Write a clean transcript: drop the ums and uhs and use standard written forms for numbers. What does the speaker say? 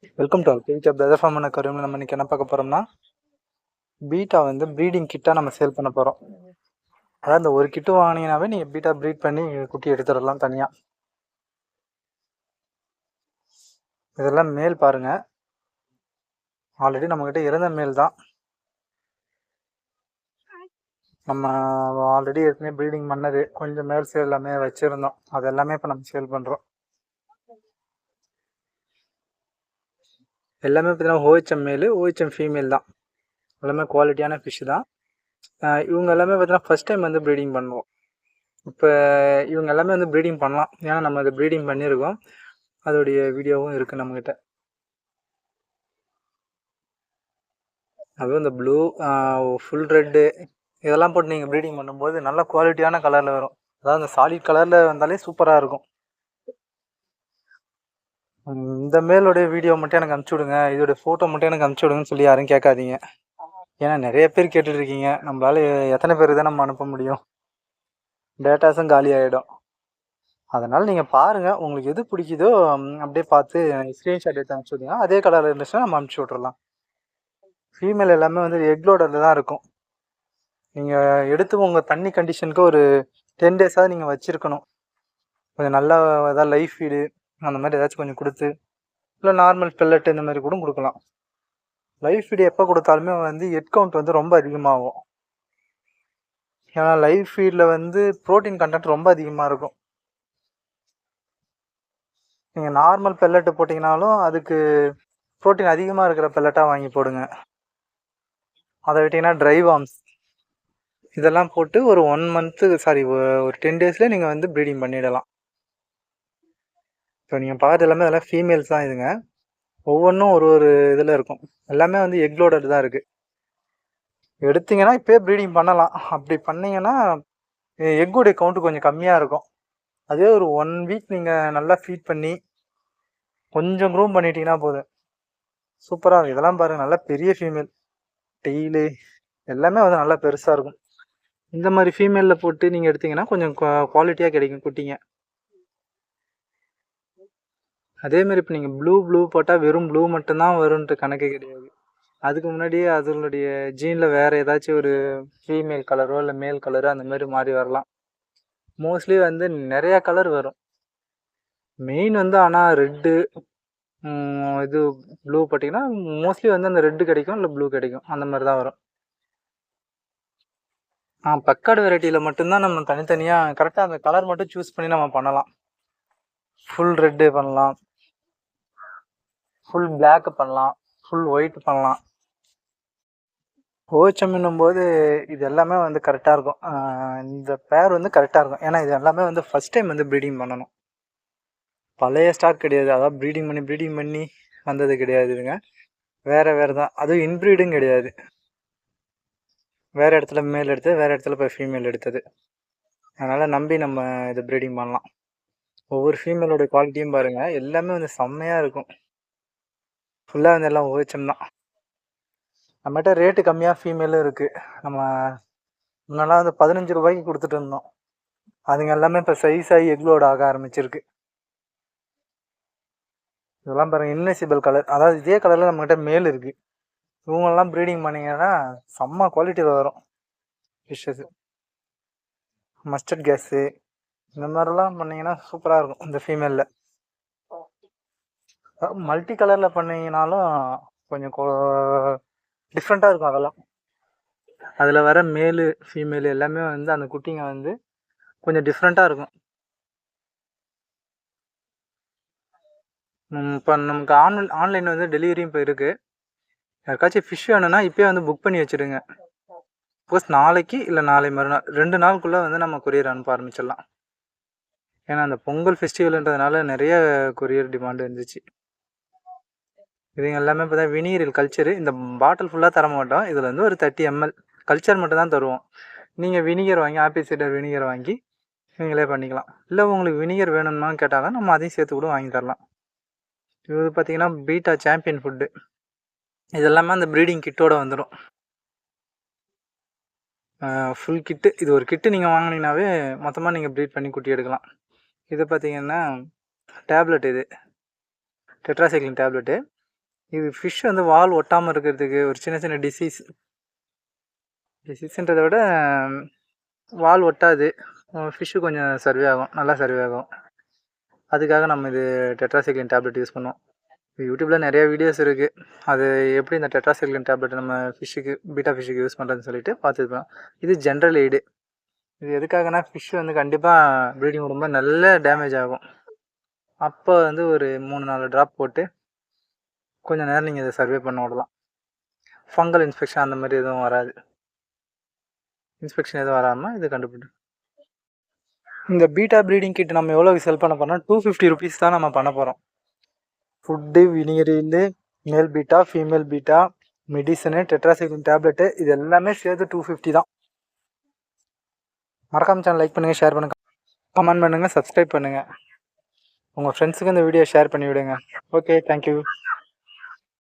Welcome to beta brother farm கருவில் நம்ம இன்னைக்கு என்ன பார்க்க போகிறோம்னா பீட்டா வந்து ப்ரீடிங் கிட்டாக நம்ம சேல் பண்ண போகிறோம். அதாவது இந்த ஒரு கிட்டு வாங்கினீங்கன்னாவே நீங்கள் பீட்டா ப்ரீட் பண்ணி குட்டி எடுத்துடலாம் தனியாக. இதெல்லாம் மேல் பாருங்கள், ஆல்ரெடி நம்மக்கிட்ட இருந்த மேல் தான். நம்ம ஆல்ரெடி ஏற்கனவே ப்ரீடிங் பண்ணது கொஞ்சம் மேல்ஸ் எல்லாமே வச்சுருந்தோம், அது எல்லாமே இப்போ நம்ம சேல் பண்ணுறோம். எல்லாமே பார்த்தீங்கன்னா ஓஹெச்எம் மேலு ஓஹெச்எம் ஃபீமேல் தான், எல்லாமே குவாலிட்டியான ஃபிஷ் தான். இவங்க எல்லாமே பார்த்தீங்கன்னா ஃபஸ்ட் டைம் வந்து ப்ரீடிங் பண்ணுவோம். இப்போ இவங்க எல்லாமே வந்து ப்ரீடிங் பண்ணலாம், ஏன்னா நம்ம அதை ப்ரீடிங் பண்ணியிருக்கோம், அதோடைய வீடியோவும் இருக்குது நம்மக்கிட்ட. அதுவும் இந்த ப்ளூ, ஃபுல் ரெட்டு இதெல்லாம் போட்டு நீங்கள் ப்ரீடிங் பண்ணும்போது நல்ல குவாலிட்டியான கலரில் வரும். அதாவது இந்த சாலிட் கலரில் வந்தாலே சூப்பராக இருக்கும். இந்த மேலோடைய வீடியோ மட்டும் எனக்கு அனுப்பிச்சி விடுங்க, இதோடைய ஃபோட்டோ மட்டும் எனக்கு அனுப்பிச்சி விடுங்கன்னு சொல்லி யாரும் கேட்காதீங்க. ஏன்னா நிறைய பேர் கேட்டுட்ருக்கீங்க, நம்மளால் எத்தனை பேருக்கு தான் நம்ம அனுப்ப முடியும், டேட்டாஸும் காலி ஆகிடும். அதனால் நீங்கள் பாருங்கள், உங்களுக்கு எது பிடிக்குதோ அப்படியே பார்த்து ஸ்க்ரீன்ஷாட் எடுத்து அனுப்பிச்சி விடுங்க. அதே கலரில் இருந்துச்சுன்னா நம்ம அனுப்பிச்சி விட்றலாம். ஃபீமேல் எல்லாமே வந்து எக்லோடரில் தான் இருக்கும். நீங்கள் எடுத்து உங்கள் தண்ணி கண்டிஷனுக்கு ஒரு 10 டேஸாவது நீங்கள் வச்சுருக்கணும். கொஞ்சம் நல்லா ஏதாவது லைஃப் ஃபீடு அந்த மாதிரி ஏதாச்சும் கொஞ்சம் கொடுத்து, இல்லை நார்மல் பெல்லட் இந்த மாதிரி கூட கொடுக்கலாம். லைஃப் ஃபீடு எப்போ கொடுத்தாலுமே வந்து ஹெட் கவுண்ட் வந்து ரொம்ப அதிகமாகும். ஏன்னா லைஃப் ஃபீடில் வந்து ப்ரோட்டீன் கண்டென்ட் ரொம்ப அதிகமாக இருக்கும். நீங்கள் நார்மல் பெல்லட்டு போட்டிங்கனாலும் அதுக்கு ப்ரோட்டீன் அதிகமாக இருக்கிற பெல்லட்டாக வாங்கி போடுங்க. அதை விட்டிங்கன்னா ட்ரை வார்ம்ஸ் இதெல்லாம் போட்டு ஒரு 1 மந்த்து ஒரு 10 டேஸில் நீங்கள் வந்து ப்ரீடிங் பண்ணிடலாம். இப்போ நீங்கள் பார்க்குறது எல்லாமே அதெல்லாம் ஃபீமேல்ஸ் தான் இதுங்க. ஒவ்வொன்றும் ஒரு ஒரு இதில் இருக்கும், எல்லாமே வந்து எக்லோடட் தான் இருக்குது. எடுத்திங்கன்னா இப்போயே ப்ரீடிங் பண்ணலாம். அப்படி பண்ணிங்கன்னா எக்குடைய கவுண்ட்டு கொஞ்சம் கம்மியாக இருக்கும். அதே ஒரு 1 வீக் நீங்கள் நல்லா ஃபீட் பண்ணி கொஞ்சம் க்ரூம் பண்ணிட்டீங்கன்னா போதும், சூப்பராக இருக்கும். இதெல்லாம் பாருங்கள், நல்லா பெரிய ஃபீமேல், டெய்லு எல்லாமே வந்து நல்லா பெருசாக இருக்கும். இந்த மாதிரி ஃபீமேலில் போட்டு நீங்கள் எடுத்திங்கன்னா கொஞ்சம் குவாலிட்டியாக கிடைக்கும் குட்டிங்க. அதேமாதிரி இப்போ நீங்கள் ப்ளூ போட்டால் வெறும் ப்ளூ மட்டும்தான் வரும்ன்ட்டு கணக்கே கிடையாது. அதுக்கு முன்னாடியே அதனுடைய ஜீனில் வேறு ஏதாச்சும் ஒரு ஃபீமேல் கலரோ இல்லை மேல் கலரோ அந்த மாதிரி மாறி வரலாம். மோஸ்ட்லி வந்து நிறையா கலர் வரும். மெயின் வந்து ஆனால் ரெட்டு, இது ப்ளூ போட்டிங்கன்னா மோஸ்ட்லி வந்து அந்த ரெட்டு கிடைக்கும், இல்லை ப்ளூ கிடைக்கும், அந்த மாதிரி தான் வரும். பக்காடு வெரைட்டியில் மட்டும்தான் நம்ம தனித்தனியாக கரெக்டாக அந்த கலர் மட்டும் சூஸ் பண்ணி நம்ம பண்ணலாம். ஃபுல் ரெட்டு பண்ணலாம், ஃபுல் பிளாக் பண்ணலாம், ஃபுல் ஒயிட் பண்ணலாம். ஓஹெச்எம்னும் போது இது எல்லாமே வந்து கரெக்டாக இருக்கும். இந்த பேர் வந்து கரெக்டாக இருக்கும், ஏன்னா இது எல்லாமே வந்து ஃபஸ்ட் டைம் வந்து ப்ரீடிங் பண்ணணும். பழைய ஸ்டாக் கிடையாது, அதாவது ப்ரீடிங் பண்ணி வந்தது கிடையாதுங்க. வேறு தான், அதுவும் இன்ப்ரீடும் கிடையாது. வேறு இடத்துல மேல் எடுத்தது, வேறு இடத்துல இப்போ ஃபீமேல் எடுத்தது. அதனால் நம்பி நம்ம இதை ப்ரீடிங் பண்ணலாம். ஒவ்வொரு ஃபீமேலோட குவாலிட்டியும் பாருங்கள், எல்லாமே வந்து செம்மையாக இருக்கும். ஃபுல்லாக வந்து எல்லாம் ஓஹெச்எம் தான். நம்மகிட்ட ரேட்டு கம்மியாக ஃபீமேலும் இருக்குது. நம்ம முன்னெல்லாம் வந்து 15 ரூபாய்க்கு கொடுத்துட்டு இருந்தோம். அதுங்க எல்லாமே இப்போ சைஸ் ஆகி எக்லோட் ஆக ஆரம்பிச்சிருக்கு. இதெல்லாம் பாருங்கள், இன்விசிபிள் கலர், அதாவது இதே கலரில் நம்மகிட்ட மேல் இருக்குது. இவங்கெல்லாம் ப்ரீடிங் பண்ணிங்கன்னா செம்ம குவாலிட்டியில் வரும் ஃபிஷ்ஷஸ். மஸ்டர்ட் கேஸு இந்த மாதிரிலாம் பண்ணிங்கன்னா சூப்பராக இருக்கும். இந்த ஃபீமேலில் மல்டி கலரில் பண்ணிங்கனாலும் கொஞ்சம் டிஃப்ரெண்ட்டாக இருக்கும். அதெல்லாம் அதில் வர மேலு ஃபீமேலு எல்லாமே வந்து அந்த குட்டிங்க வந்து கொஞ்சம் டிஃப்ரெண்ட்டாக இருக்கும். இப்போ நமக்கு ஆன்லைன் வந்து டெலிவரியும் இப்போ இருக்குது. யாருக்காச்சும் ஃபிஷ் வேணும்னா இப்போயே வந்து புக் பண்ணி வச்சுருங்க. சப்போஸ் நாளைக்கு இல்லை நாளை மறுநாள் 2 நாளுக்குள்ளே வந்து நம்ம கொரியர் அனுப்ப ஆரம்பிச்சிடலாம். ஏன்னா அந்த பொங்கல் ஃபெஸ்டிவல்ன்றதுனால நிறைய கொரியர் டிமாண்ட் இருந்துச்சு. இதுங்க எல்லாமே இப்போ தான் வினீரில் கல்ச்சரு. இந்த பாட்டில் ஃபுல்லாக தர மாட்டோம், இதில் வந்து ஒரு 30 ml கல்ச்சர் மட்டும் தான் தருவோம். நீங்கள் வினிகர் வாங்கி, ஆப்பிள் சைடர் வினிகர் வாங்கி நீங்களே பண்ணிக்கலாம். இல்லை உங்களுக்கு வினிகர் வேணும்னா கேட்டாலும் நம்ம அதையும் சேர்த்து கூட வாங்கி தரலாம். இது பார்த்திங்கன்னா பீட்டா சாம்பியன் ஃபுட்டு, இது எல்லாமே அந்த ப்ரீடிங் கிட்டோடு வந்துடும். ஃபுல் கிட்டு, இது ஒரு கிட்டு நீங்கள் வாங்கினீங்கனாவே மொத்தமாக நீங்கள் ப்ரீட் பண்ணி குட்டி எடுக்கலாம். இது பார்த்திங்கன்னா டேப்லெட், இது டெட்ராசைக்ளின் டேப்லெட்டு. இது ஃபிஷ் வந்து வால் ஒட்டாமல் இருக்கிறதுக்கு ஒரு சின்ன சின்ன டிசீஸ்ன்றதை விட வால் ஒட்டாது, ஃபிஷ்ஷு கொஞ்சம் சர்வே ஆகும், நல்லா சர்வே ஆகும். அதுக்காக நம்ம இது டெட்ராசைக்ளின் டேப்லெட் யூஸ் பண்ணுவோம். யூடியூப்பில் நிறைய வீடியோஸ் இருக்குது, அது எப்படி இந்த டெட்ராசைக்ளின் டேப்லெட் நம்ம பீட்டா ஃபிஷ்ஷுக்கு யூஸ் பண்ணுறதுன்னு சொல்லிட்டு பார்த்துருப்போம். இது ஜென்ரல் எய்டு. இது எதுக்காகனா ஃபிஷ் வந்து கண்டிப்பாக ப்ரீடிங் ரொம்ப நல்ல டேமேஜ் ஆகும். அப்போ வந்து ஒரு 3-4 ட்ராப் போட்டு கொஞ்சம் நேரம் நீங்கள் இதை சர்வே பண்ண விடலாம். ஃபங்கல் இன்ஃபெக்ஷன் அந்த மாதிரி எதுவும் வராது. இன்ஸ்பெக்ஷன் எதுவும் வராமல் இது கண்டுபிடி. இந்த பீட்டா ப்ரீடிங் கிட் நம்ம எவ்வளோ செல் பண்ண போகிறோம்? 250 ருபீஸ் தான் நம்ம பண்ண போகிறோம். ஃபுட்டு, வினிகரில், மேல் beta, female beta, medicine, tetracycline tablet, இது எல்லாமே சேர்த்து 250 தான். மறக்காம சேனல் லைக் பண்ணுங்கள், ஷேர் பண்ணுங்கள், கமெண்ட் பண்ணுங்கள், சப்ஸ்கிரைப் பண்ணுங்கள். உங்கள் ஃப்ரெண்ட்ஸுக்கு இந்த வீடியோ ஷேர் பண்ணி விடுங்க. Okay, thank you.